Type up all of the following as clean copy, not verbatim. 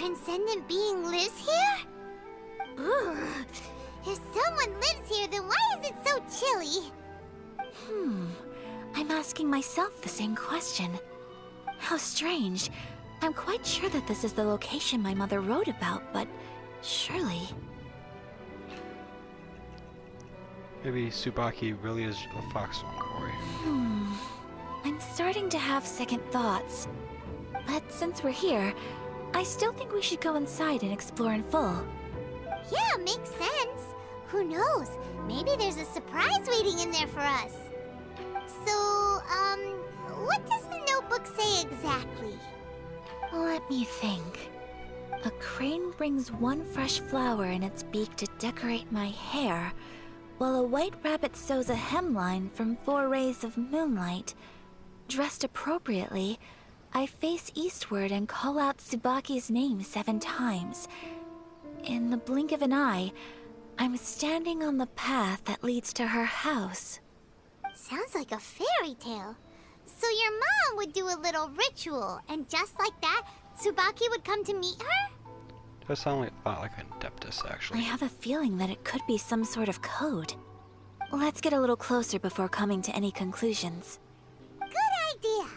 transcendent being lives here? Ooh. If someone lives here, then why is it so chilly? I'm asking myself the same question. How strange. I'm quite sure that this is the location my mother wrote about, but surely... Maybe Tsubaki really is a fox boy. I'm starting to have second thoughts. But since we're here, I still think we should go inside and explore in full. Yeah, makes sense. Who knows? Maybe there's a surprise waiting in there for us. So, what does the notebook say exactly? Let me think. A crane brings one fresh flower in its beak to decorate my hair, while a white rabbit sews a hemline from 4 rays of moonlight. Dressed appropriately, I face eastward and call out Tsubaki's name 7 times. In the blink of an eye, I'm standing on the path that leads to her house. Sounds like a fairy tale. So your mom would do a little ritual, and just like that, Tsubaki would come to meet her? Does sound like a lot like Adeptus, I actually. have a feeling that it could be some sort of code. Let's get a little closer before coming to any conclusions. Good idea.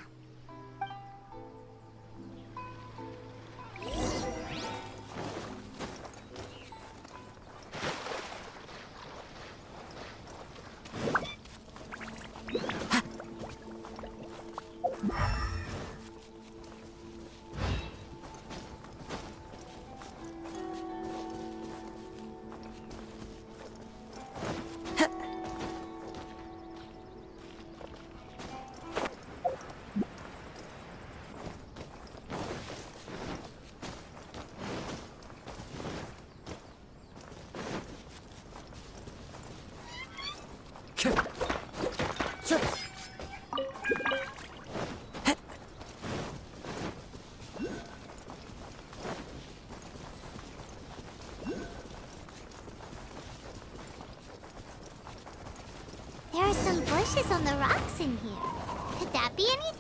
There are some bushes on the rocks in here. Could that be anything?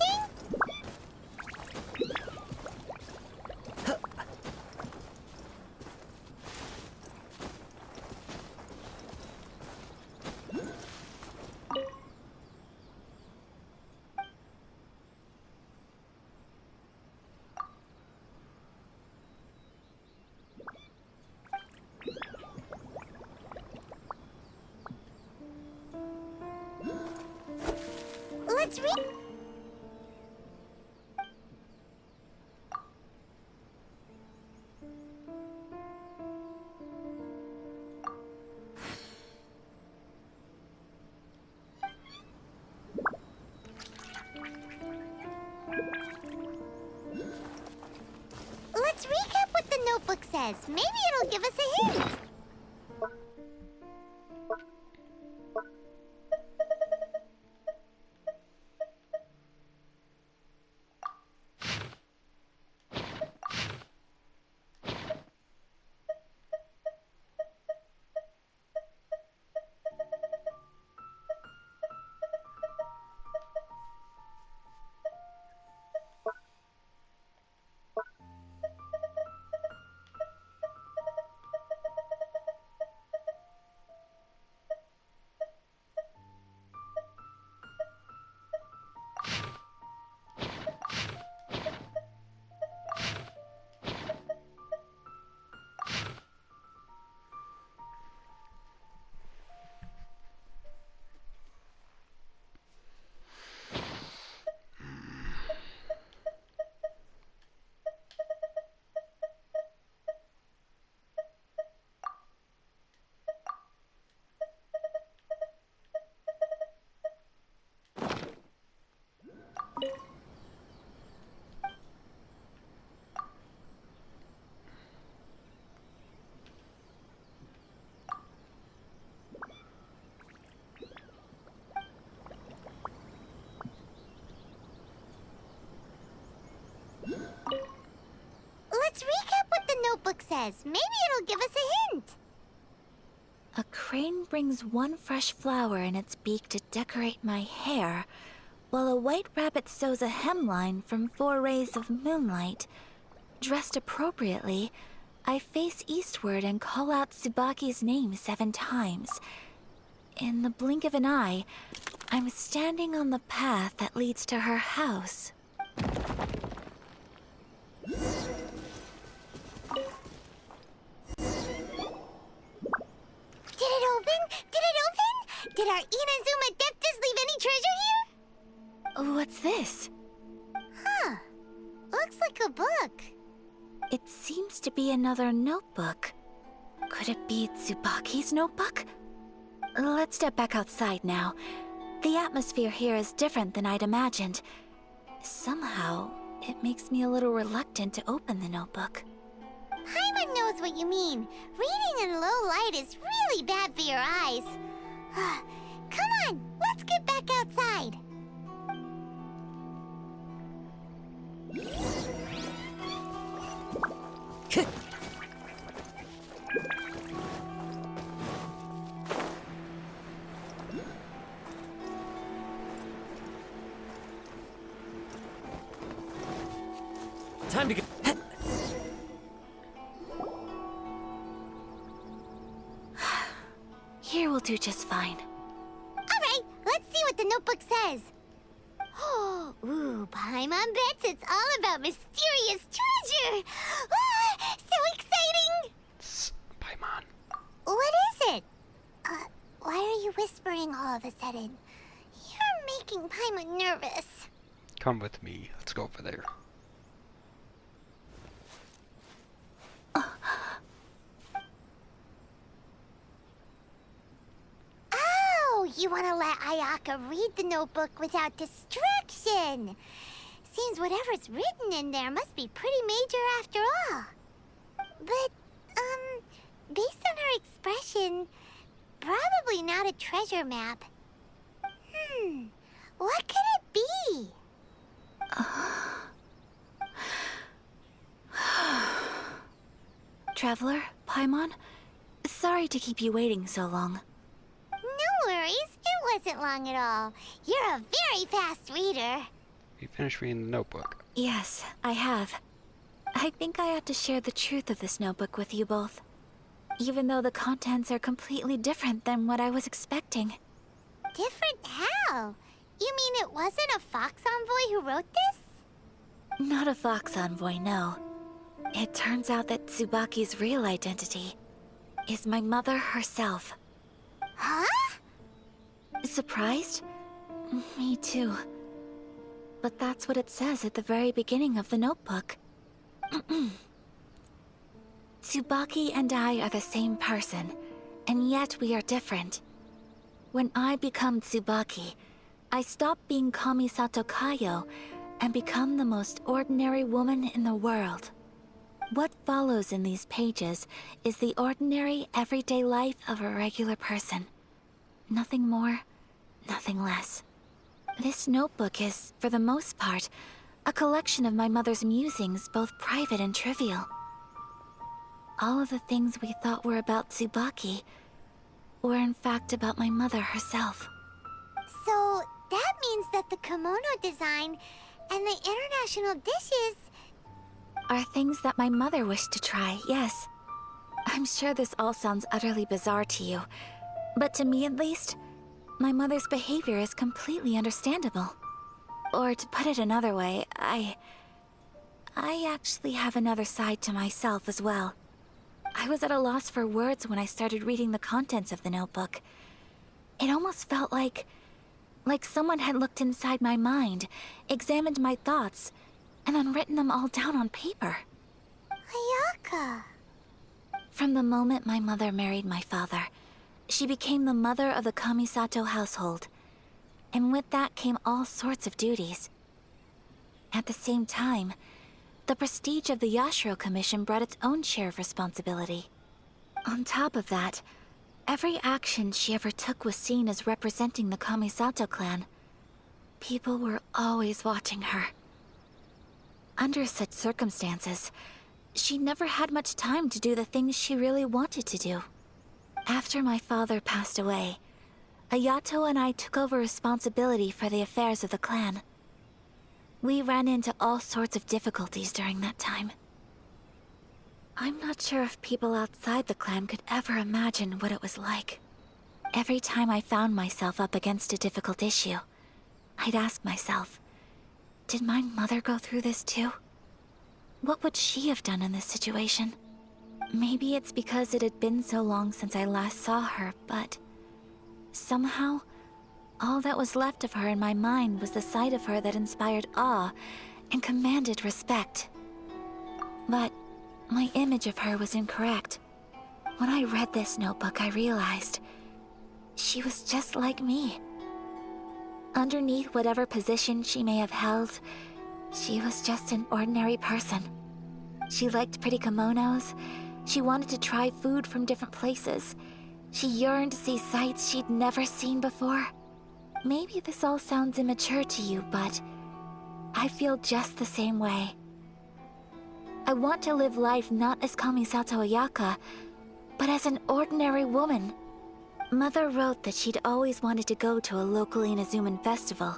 Let's read. Let's recap what the notebook says. Maybe it'll give us a hint. Let's recap what the notebook says. Maybe it'll give us a hint. A crane brings one fresh flower in its beak to decorate my hair, while a white rabbit sews a hemline from 4 rays of moonlight. Dressed appropriately, I face eastward and call out Tsubaki's name 7 times. In the blink of an eye, I'm standing on the path that leads to her house. Did it open? Did it open? Did our Inazuma Adeptus leave any treasure here? What's this? Huh. Looks like a book. It seems to be another notebook. Could it be Tsubaki's notebook? Let's step back outside now. The atmosphere here is different than I'd imagined. Somehow, it makes me a little reluctant to open the notebook. Paimon knows what you mean. Reading in low light is really bad for your eyes. Come on, let's get back outside. Time to get. Here will do just fine. Alright, let's see what the notebook says. Ooh, Paimon bets it's all about mysterious treasure. Ah, so exciting! Paimon. What is it? Why are you whispering all of a sudden? You're making Paimon nervous. Come with me. Let's go over there. Oh, you want to let Ayaka read the notebook without distraction. Seems whatever's written in there must be pretty major after all. But, based on her expression, probably not a treasure map. What could it be? Traveler, Paimon, sorry to keep you waiting so long. No worries, it wasn't long at all. You're a very fast reader. You finished reading the notebook. Yes, I have. I think I ought to share the truth of this notebook with you both. Even though the contents are completely different than what I was expecting. Different how? You mean it wasn't a Fox Envoy who wrote this? Not a Fox Envoy, no. It turns out that Tsubaki's real identity is my mother herself. Huh? Surprised? Me too. But that's what it says at the very beginning of the notebook. Tsubaki and I are the same person, and yet we are different. When I become Tsubaki, I stop being Kamisato Kayo and become the most ordinary woman in the world. What follows in these pages is the ordinary, everyday life of a regular person. Nothing more, nothing less. This notebook is, for the most part, a collection of my mother's musings, both private and trivial. All of the things we thought were about Tsubaki were in fact about my mother herself. So that means that the kimono design and the international dishes... Are things that my mother wished to try, yes. I'm sure this all sounds utterly bizarre to you, but to me at least, my mother's behavior is completely understandable. Or to put it another way, I actually have another side to myself as well. I was at a loss for words when I started reading the contents of the notebook. It almost felt like someone had looked inside my mind, examined my thoughts, and then written them all down on paper. Ayaka. From the moment my mother married my father, she became the mother of the Kamisato household. And with that came all sorts of duties. At the same time, the prestige of the Yashiro Commission brought its own share of responsibility. On top of that, every action she ever took was seen as representing the Kamisato clan. People were always watching her. Under such circumstances, she never had much time to do the things she really wanted to do. After my father passed away, Ayato and I took over responsibility for the affairs of the clan. We ran into all sorts of difficulties during that time. I'm not sure if people outside the clan could ever imagine what it was like. Every time I found myself up against a difficult issue, I'd ask myself, did my mother go through this too? What would she have done in this situation? Maybe it's because it had been so long since I last saw her, but somehow, all that was left of her in my mind was the sight of her that inspired awe and commanded respect. But my image of her was incorrect. When I read this notebook, I realized she was just like me. Underneath whatever position she may have held, she was just an ordinary person. She liked pretty kimonos. She wanted to try food from different places. She yearned to see sights she'd never seen before. Maybe this all sounds immature to you, but I feel just the same way. I want to live life not as Kamisato Ayaka, but as an ordinary woman. Mother wrote that she'd always wanted to go to a local Inazuman festival.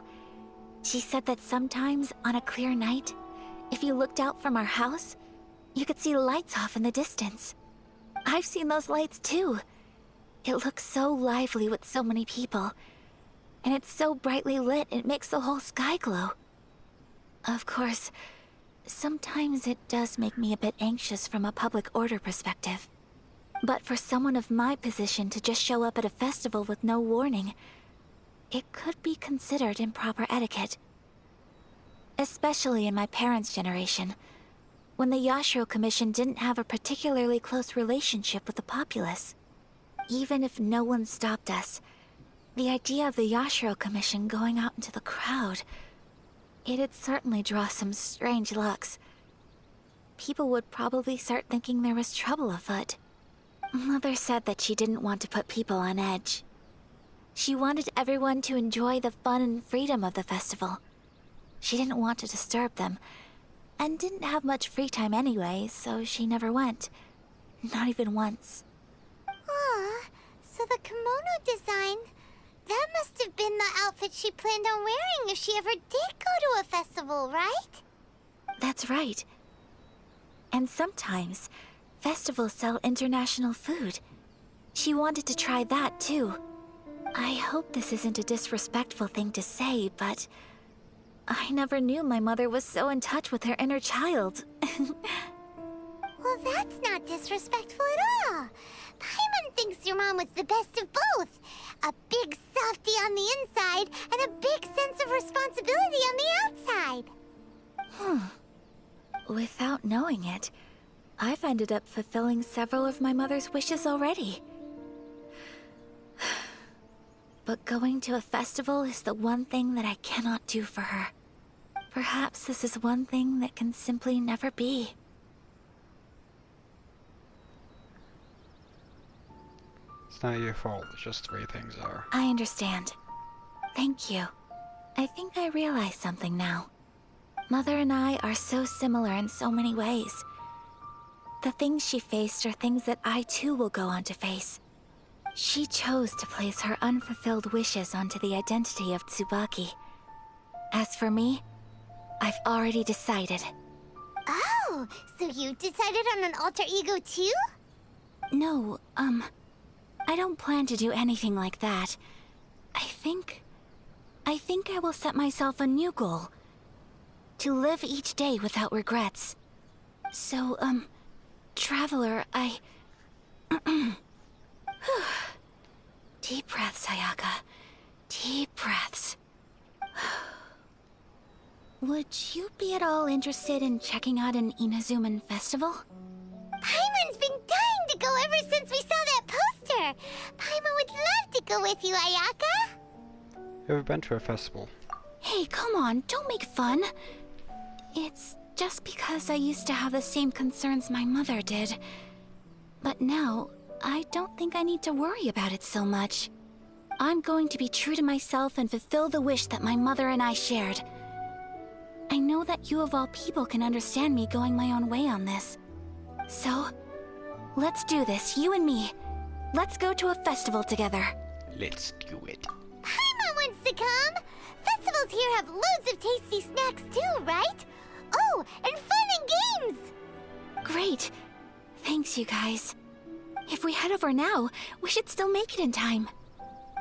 She said that sometimes, on a clear night, if you looked out from our house, you could see lights off in the distance. I've seen those lights too. It looks so lively with so many people. And it's so brightly lit, it makes the whole sky glow. Of course, sometimes it does make me a bit anxious from a public order perspective. But for someone of my position to just show up at a festival with no warning, it could be considered improper etiquette. Especially in my parents' generation, when the Yashiro Commission didn't have a particularly close relationship with the populace. Even if no one stopped us, the idea of the Yashiro Commission going out into the crowd, it'd certainly draw some strange looks. People would probably start thinking there was trouble afoot. Mother said that she didn't want to put people on edge. She wanted everyone to enjoy the fun and freedom of the festival. She didn't want to disturb them, and didn't have much free time anyway, so she never went. Not even once. Aw, so the kimono design, that must have been the outfit she planned on wearing if she ever did go to a festival, right? That's right. And sometimes, festivals sell international food. She wanted to try that too. I hope this isn't a disrespectful thing to say, but I never knew my mother was so in touch with her inner child. Well, that's not disrespectful at all. Paimon thinks your mom was the best of both. A big softie on the inside and a big sense of responsibility on the outside. Without knowing it, I've ended up fulfilling several of my mother's wishes already. But going to a festival is the one thing that I cannot do for her. Perhaps this is one thing that can simply never be. It's not your fault, it's just the way things are. I understand. Thank you. I think I realize something now. Mother and I are so similar in so many ways. The things she faced are things that I too will go on to face. She chose to place her unfulfilled wishes onto the identity of Tsubaki. As for me, I've already decided. Oh, so you decided on an alter ego too? No, I don't plan to do anything like that. I think I will set myself a new goal. To live each day without regrets. So, Traveler, Deep breaths, Ayaka. Deep breaths. Would you be at all interested in checking out an Inazuman festival? Paimon's been dying to go ever since we saw that poster. Paimon would love to go with you, Ayaka. Ever been to a festival? Hey, come on, don't make fun. It's just because I used to have the same concerns my mother did. But now, I don't think I need to worry about it so much. I'm going to be true to myself and fulfill the wish that my mother and I shared. I know that you of all people can understand me going my own way on this. So, let's do this, you and me. Let's go to a festival together. Let's do it. Paimon wants to come. Festivals here have loads of tasty snacks too, right? Oh, and fun and games. Great. Thanks, you guys. If we head over now, we should still make it in time.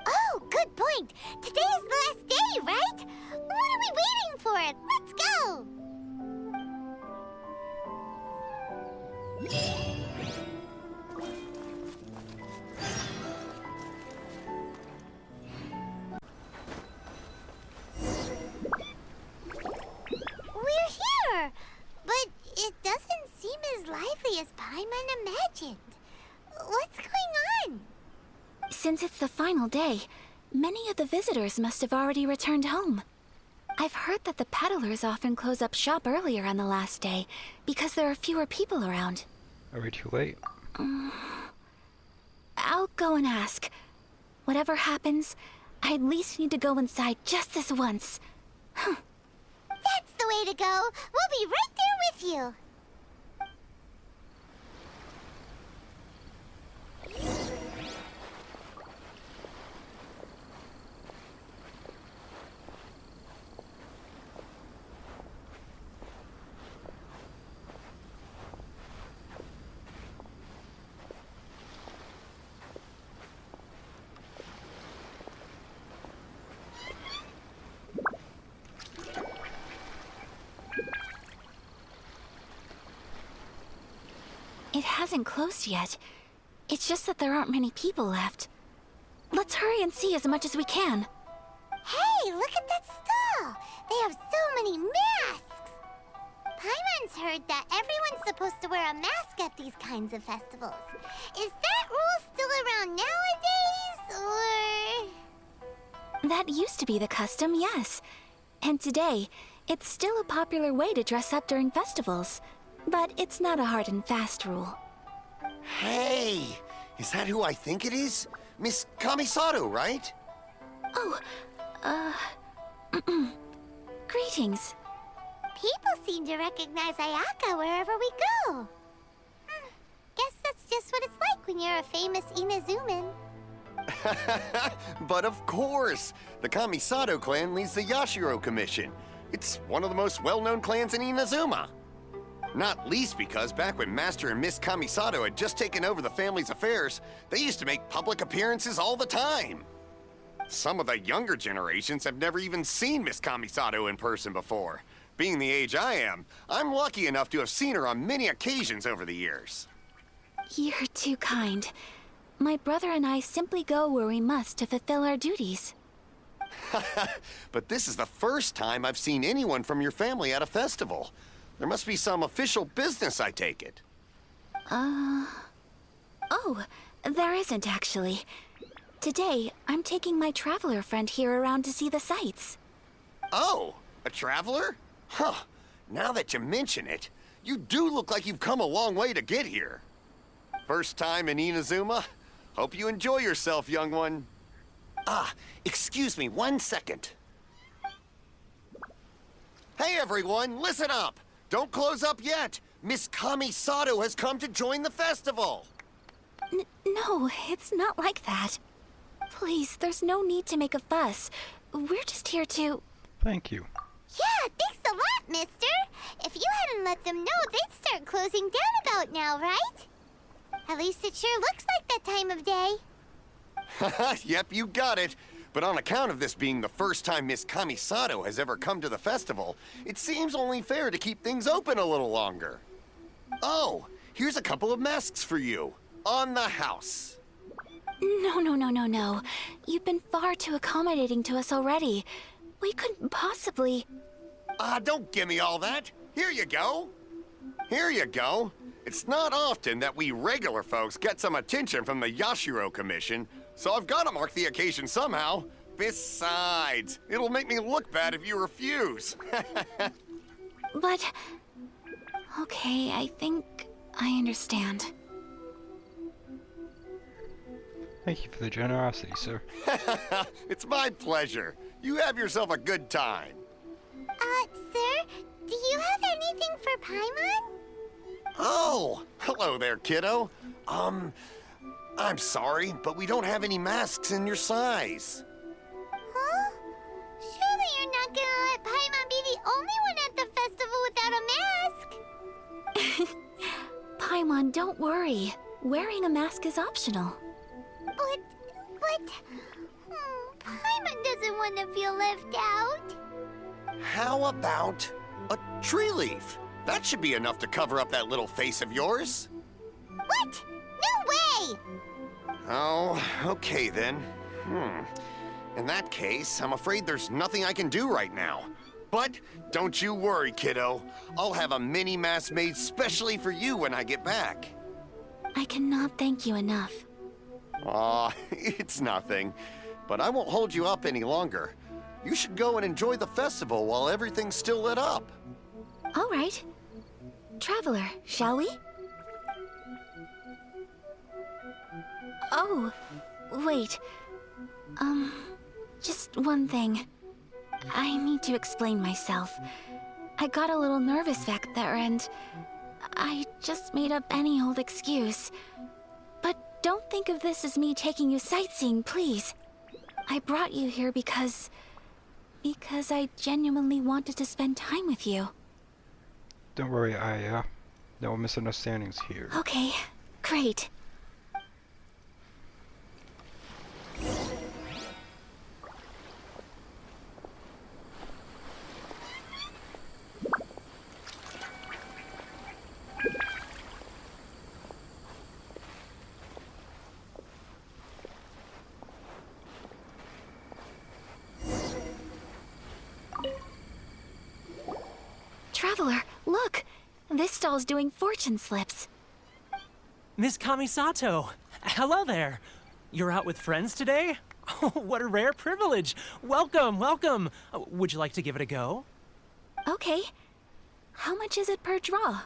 Oh, good point. Today is the last day, right? What are we waiting for? Let's go! We're here! But it doesn't seem as lively as Paimon imagined. What's going on? Since it's the final day, many of the visitors must have already returned home. I've heard that the peddlers often close up shop earlier on the last day because there are fewer people around. Are we too late? I'll go and ask. Whatever happens, I at least need to go inside just this once. That's the way to go. We'll be right there with you. It hasn't closed yet. It's just that there aren't many people left. Let's hurry and see as much as we can. Hey, look at that stall! They have so many masks! Paimon's heard that everyone's supposed to wear a mask at these kinds of festivals. Is that rule still around nowadays, or...? That used to be the custom, yes. And today, it's still a popular way to dress up during festivals. But it's not a hard and fast rule. Hey! Is that who I think it is? Miss Kamisato, right? Oh, greetings. People seem to recognize Ayaka wherever we go. Guess that's just what it's like when you're a famous Inazuman. But of course! The Kamisato clan leads the Yashiro Commission. It's one of the most well-known clans in Inazuma. Not least because back when Master and Miss Kamisato had just taken over the family's affairs, they used to make public appearances all the time. Some of the younger generations have never even seen Miss Kamisato in person before. Being the age I am, I'm lucky enough to have seen her on many occasions over the years. You're too kind. My brother and I simply go where we must to fulfill our duties. But this is the first time I've seen anyone from your family at a festival. There must be some official business, I take it. Oh, there isn't actually. Today, I'm taking my traveler friend here around to see the sights. Oh, a traveler? Huh. Now that you mention it, you do look like you've come a long way to get here. First time in Inazuma? Hope you enjoy yourself, young one. Ah, excuse me 1 second. Hey everyone, listen up! Don't close up yet! Miss Kamisato has come to join the festival! No, it's not like that. Please, there's no need to make a fuss. We're just here to... Thank you. Yeah, thanks a lot, mister. If you hadn't let them know, they'd start closing down about now, right? At least it sure looks like that time of day. Yep, you got it. But on account of this being the first time Miss Kamisato has ever come to the festival, it seems only fair to keep things open a little longer. Oh, here's a couple of masks for you. On the house. No. You've been far too accommodating to us already. We couldn't possibly... Don't give me all that. Here you go. Here you go. It's not often that we regular folks get some attention from the Yashiro Commission, so I've got to mark the occasion somehow. Besides, it'll make me look bad if you refuse. But... Okay, I think I understand. Thank you for the generosity, sir. It's my pleasure. You have yourself a good time. Sir, do you have anything for Paimon? Oh, hello there, kiddo. I'm sorry, but we don't have any masks in your size. Huh? Surely you're not gonna let Paimon be the only one at the festival without a mask? Paimon, don't worry. Wearing a mask is optional. But... Paimon doesn't want to feel left out. How about a tree leaf? That should be enough to cover up that little face of yours. What? No way! Oh, okay then. In that case, I'm afraid there's nothing I can do right now. But don't you worry, kiddo. I'll have a mini mask made specially for you when I get back. I cannot thank you enough. Aw, it's nothing. But I won't hold you up any longer. You should go and enjoy the festival while everything's still lit up. All right. Traveler, shall we? Oh, wait. Just one thing. I need to explain myself. I got a little nervous back there and I just made up any old excuse. But don't think of this as me taking you sightseeing, please. I brought you here because I genuinely wanted to spend time with you. Don't worry, no misunderstandings here. Okay, great. Traveler, look! This stall's doing fortune slips. Miss Kamisato, hello there. You're out with friends today? Oh, what a rare privilege. Welcome, welcome. Would you like to give it a go? Okay. How much is it per draw?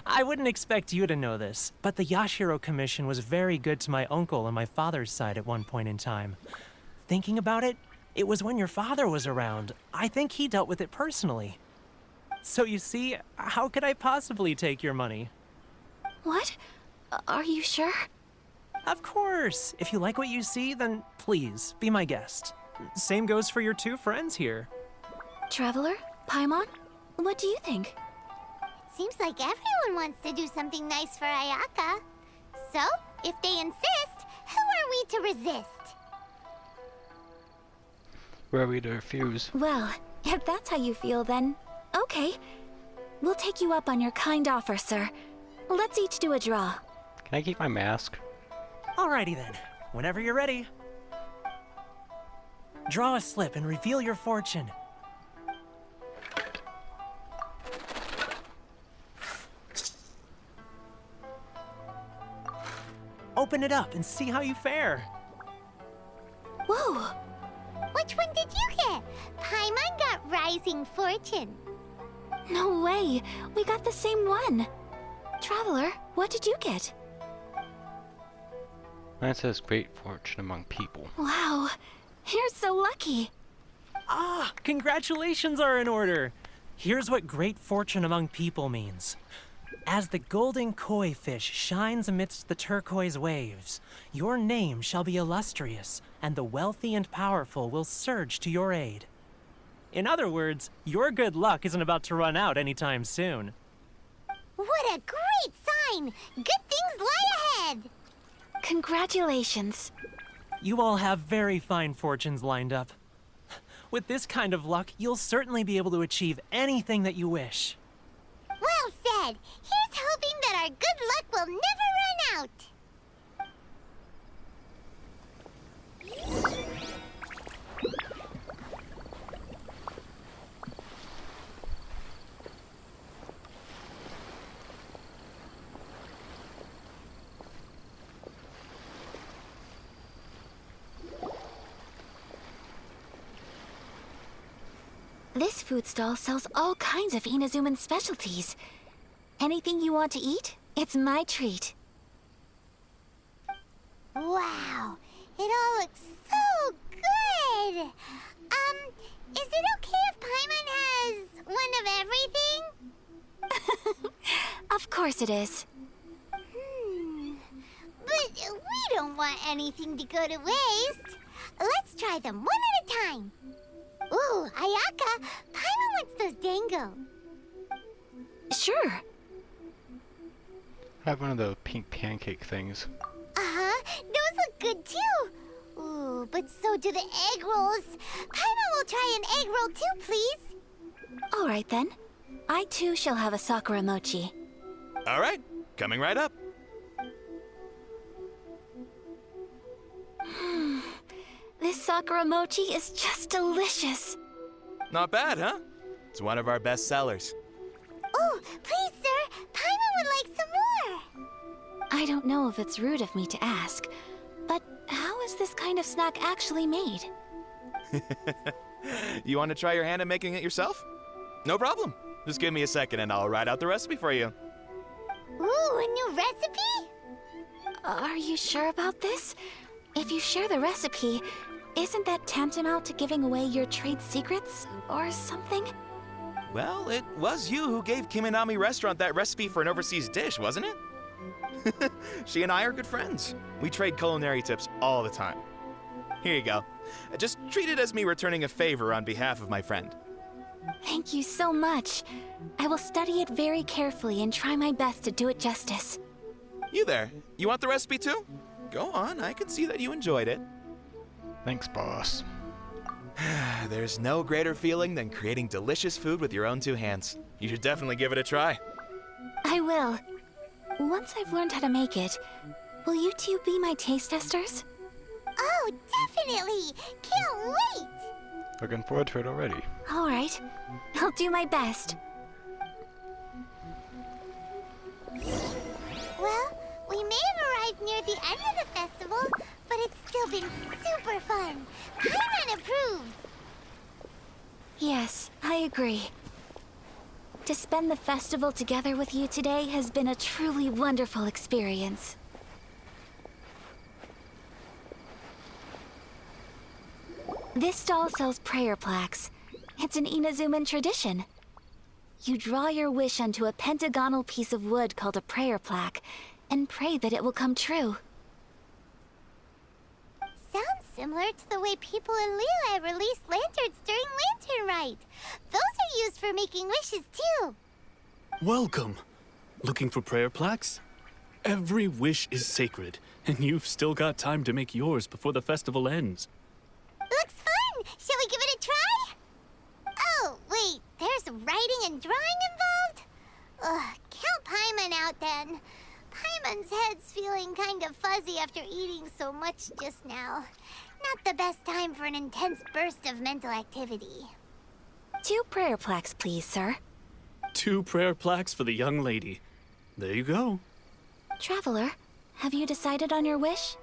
I wouldn't expect you to know this, but the Yashiro Commission was very good to my uncle on my father's side at one point in time. Thinking about it, it was when your father was around. I think he dealt with it personally. So you see, how could I possibly take your money? What? Are you sure? Of course. If you like what you see, then please, be my guest. Same goes for your two friends here. Traveler? Paimon? What do you think? It seems like everyone wants to do something nice for Ayaka. So, if they insist, who are we to resist? Were we to refuse? Well, if that's how you feel, then okay. We'll take you up on your kind offer, sir. Let's each do a draw. Can I keep my mask? Alrighty then, whenever you're ready. Draw a slip and reveal your fortune. Open it up and see how you fare. Whoa! Which one did you get? Paimon got Rising Fortune. No way! We got the same one! Traveler, what did you get? Mine says great fortune among people. Wow! You're so lucky! Ah, congratulations are in order. Here's what great fortune among people means. As the golden koi fish shines amidst the turquoise waves, your name shall be illustrious, and the wealthy and powerful will surge to your aid. In other words, your good luck isn't about to run out anytime soon. What a great sign! Good things lie ahead! Congratulations. You all have very fine fortunes lined up. With this kind of luck, you'll certainly be able to achieve anything that you wish. Well said! Here's hoping that our good luck will never run out! This food stall sells all kinds of Inazuman specialties. Anything you want to eat, it's my treat. Wow! It all looks so good! Is it okay if Paimon has one of everything? Of course it is. But we don't want anything to go to waste. Let's try them one at a time. Ooh, Ayaka, Paimon wants those dango. Sure. Have one of the pink pancake things. Uh-huh. Those look good too. Ooh, but so do the egg rolls. Paimon will try an egg roll too, please. All right then. I too shall have a sakura mochi. All right, coming right up. This sakura mochi is just delicious. Not bad, huh? It's one of our best sellers. Oh, please, sir. Paimon would like some more. I don't know if it's rude of me to ask, but how is this kind of snack actually made? You want to try your hand at making it yourself? No problem. Just give me a second and I'll write out the recipe for you. Ooh, a new recipe? Are you sure about this? If you share the recipe, isn't that tantamount to giving away your trade secrets or something? Well, it was you who gave Kiminami Restaurant that recipe for an overseas dish, wasn't it? She and I are good friends. We trade culinary tips all the time. Here you go. Just treat it as me returning a favor on behalf of my friend. Thank you so much. I will study it very carefully and try my best to do it justice. You there, you want the recipe too? Go on, I can see that you enjoyed it. Thanks, boss. There's no greater feeling than creating delicious food with your own two hands. You should definitely give it a try. I will. Once I've learned how to make it, will you two be my taste testers? Oh, definitely. Can't wait. Looking forward to it already. All right. I'll do my best. Well, we may have arrived near the end of the festival, but it's still been super fun. Paimon approves. Yes, I agree. To spend the festival together with you today has been a truly wonderful experience. This stall sells prayer plaques. It's an Inazuman tradition. You draw your wish onto a pentagonal piece of wood called a prayer plaque, and pray that it will come true. Sounds similar to the way people in Liyue release lanterns during Lantern Rite. Those are used for making wishes too. Welcome. Looking for prayer plaques? Every wish is sacred, and you've still got time to make yours before the festival ends. Looks fun! Shall we give it a try? Oh, wait, there's writing and drawing involved? Ugh, count Paimon out then. Paimon's head's feeling kind of fuzzy after eating so much just now. Not the best time for an intense burst of mental activity. 2 prayer plaques, please, sir. 2 prayer plaques for the young lady. There you go. Traveler, have you decided on your wish?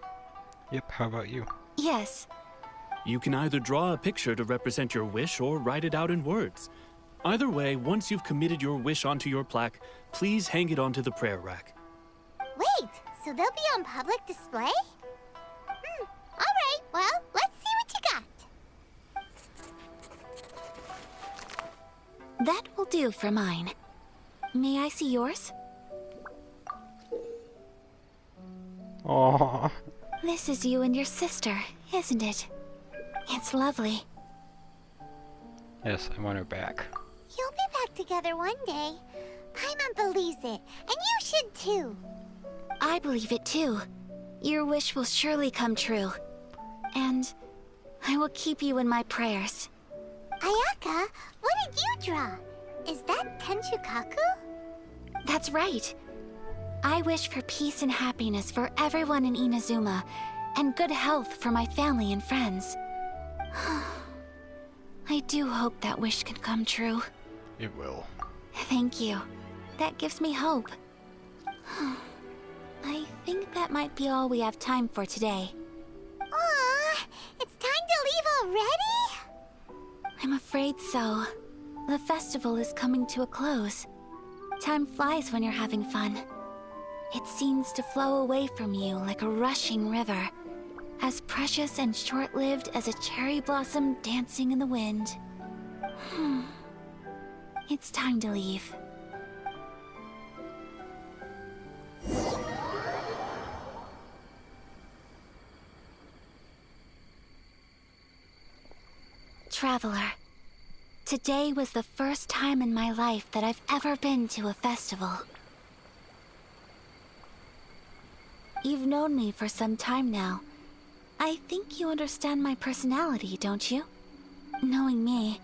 Yep, how about you? Yes. You can either draw a picture to represent your wish or write it out in words. Either way, once you've committed your wish onto your plaque, please hang it onto the prayer rack. Wait, so they'll be on public display? Alright, well, let's see what you got. That will do for mine. May I see yours? Aww. This is you and your sister, isn't it? It's lovely. Yes, I want her back. You'll be back together one day. Paimon believes it, and you should too. I believe it too. Your wish will surely come true. And I will keep you in my prayers. Ayaka, what did you draw? Is that Tenchukaku? That's right. I wish for peace and happiness for everyone in Inazuma, and good health for my family and friends. I do hope that wish can come true. It will. Thank you. That gives me hope. I think that might be all we have time for today. Aw, it's time to leave already? I'm afraid so. The festival is coming to a close. Time flies when you're having fun. It seems to flow away from you like a rushing river, as precious and short-lived as a cherry blossom dancing in the wind. It's time to leave. Traveler, today was the first time in my life that I've ever been to a festival. You've known me for some time now. I think you understand my personality, don't you? Knowing me,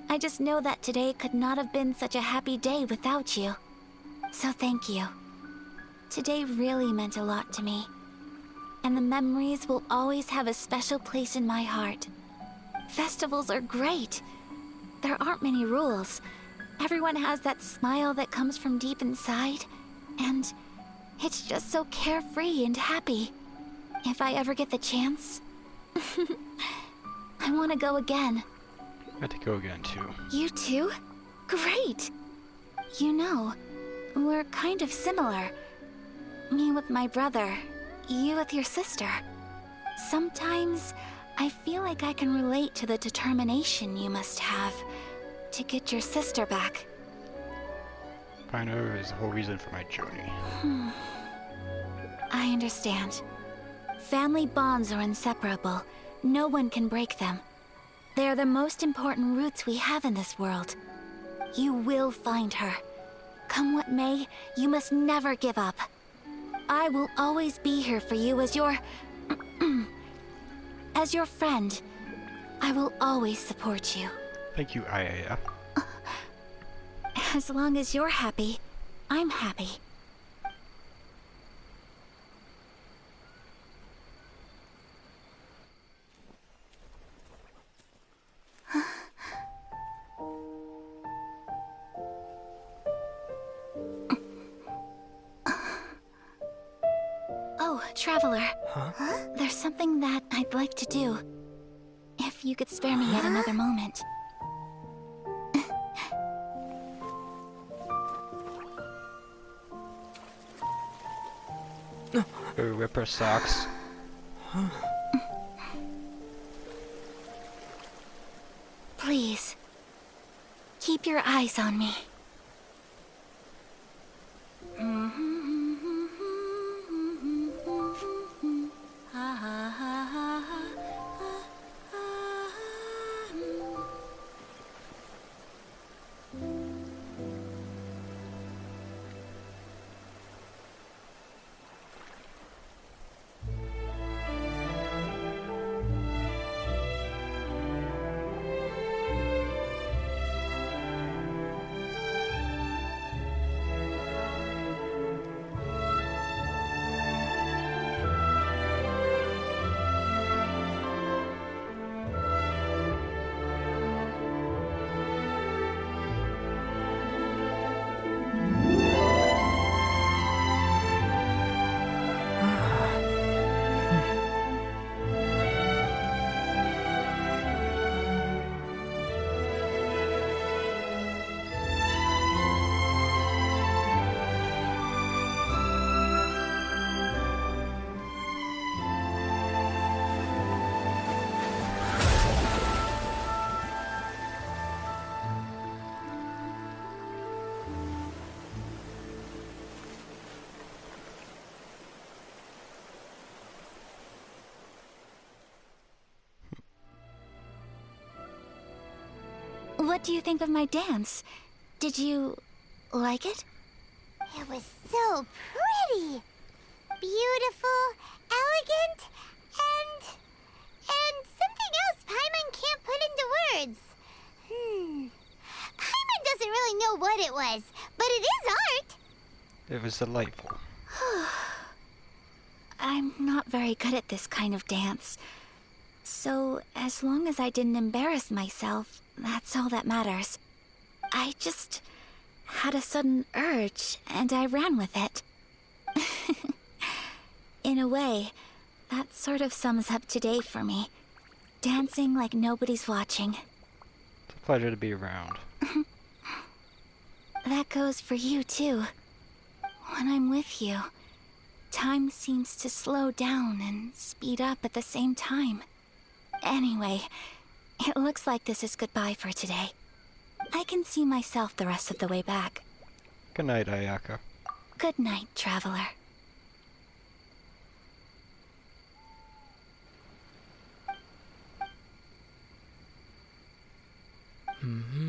I just know that today could not have been such a happy day without you. So thank you. Today really meant a lot to me. And the memories will always have a special place in my heart. Festivals are great. There aren't many rules. Everyone has that smile that comes from deep inside. And it's just so carefree and happy. If I ever get the chance, I want to go again. I had to go again too. You too? Great! You know, we're kind of similar. Me with my brother, you with your sister. Sometimes I feel like I can relate to the determination you must have to get your sister back. Finding her is the whole reason for my journey. I understand. Family bonds are inseparable. No one can break them. They are the most important roots we have in this world. You will find her. Come what may, you must never give up. I will always be here for you as your... as your friend. I will always support you. Thank you, Ayaka. As long as you're happy, I'm happy. Oh, Traveler. Huh? There's something that I'd like to do. If you could spare me yet another moment. Rip her socks. Please, keep your eyes on me. What do you think of my dance? Did you like it? It was so pretty. Beautiful, elegant, and something else Paimon can't put into words. Paimon doesn't really know what it was, but it is art. It was delightful. I'm not very good at this kind of dance. So, as long as I didn't embarrass myself, that's all that matters. I just had a sudden urge, and I ran with it. In a way, that sort of sums up today for me. Dancing like nobody's watching. It's a pleasure to be around. That goes for you, too. When I'm with you, time seems to slow down and speed up at the same time. Anyway, it looks like this is goodbye for today. I can see myself the rest of the way back. Good night, Ayaka. Good night, Traveler. Mm-hmm.